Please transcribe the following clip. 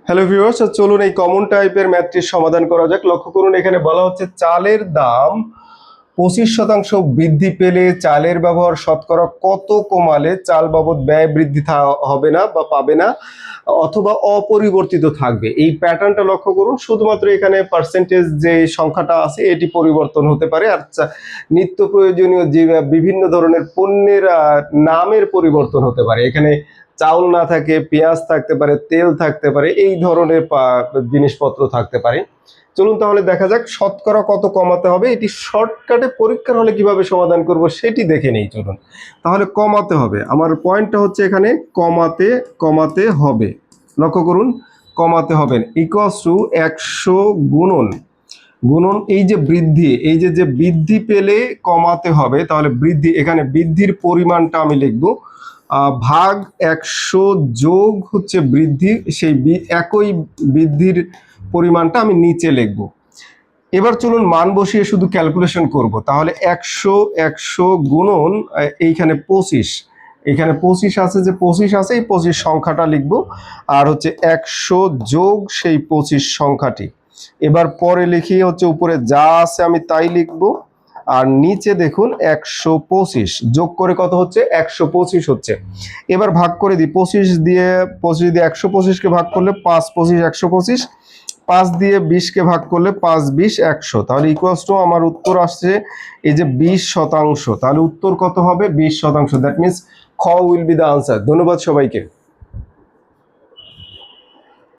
Hello viewers, চলুন এই common টাইপের ম্যাথটির সমাধান করা যাক। লক্ষ্য করুন, এখানে বলা হচ্ছে চালের দাম 25% বৃদ্ধি পেলে চালের ব্যবহার শতকরা কত কমালে চাল বাবদ ব্যয় বৃদ্ধি হবে না বা পাবে না অথবা অপরিবর্তিত থাকবে। এই প্যাটার্নটা লক্ষ্য করুন, শুধুমাত্র এখানে পার্সেন্টেজ যে সংখ্যাটা আছে এটি পরিবর্তন হতে পারে, আর নিত্য প্রয়োজনীয় যে বিভিন্ন ধরনের পণ্যের নামের পরিবর্তন হতে পারে। এখানে চাউল না থাকে, পেঁয়াজ থাকতে পারে, তেল থাকতে পারে, এই ধরনের জিনিসপত্র থাকতে পারে। চলুন তাহলে দেখা যাক শতকরা কত কমাতে হবে। এটি শর্টকাটে পরীক্ষার হলে কিভাবে সমাধান করব সেটি দেখে নেই। চলুন তাহলে কমাতে হবে, আমার পয়েন্টটা হচ্ছে এখানে কমাতে হবে। লক্ষ্য করুন, কমাতে হবে ইকুয়ালস টু 100 গুণন গুণন এই যে বৃদ্ধি, এই যে বৃদ্ধি পেলে কমাতে হবে, তাহলে বৃদ্ধি, এখানে বৃদ্ধির পরিমাণটা আমি লিখবো ভাগ 100 যোগ হচ্ছে বৃদ্ধি, সেই একই বৃদ্ধির পরিমাণটা আমি নিচে লিখব। এবার চলুন মান বসিয়ে শুধু ক্যালকুলেশন করব। তাহলে 100 গুণন এইখানে 25, এখানে 25 আছে, যে 25 আছে এই 25 সংখ্যাটা লিখব, আর হচ্ছে 100 যোগ সেই 25 সংখ্যাটি। এবার পরে লিখি হচ্ছে উপরে যা আছে আমি তাই লিখবো, আর নিচে দেখুন 125 যোগ করে কত হচ্ছে 125 হচ্ছে। এবার ভাগ করে দিই 25 দিয়ে 125কে ভাগ করলে 5 25 125, 5 দিয়ে 20কে ভাগ করলে 5 20 100, তাহলে ইকুয়ালস টু আমার উত্তর আসছে এই যে 20%। তাহলে উত্তর কত হবে? 20%। দ্যাট মিনস খ উইল বি দ্য আনসার। ধন্যবাদ সবাইকে।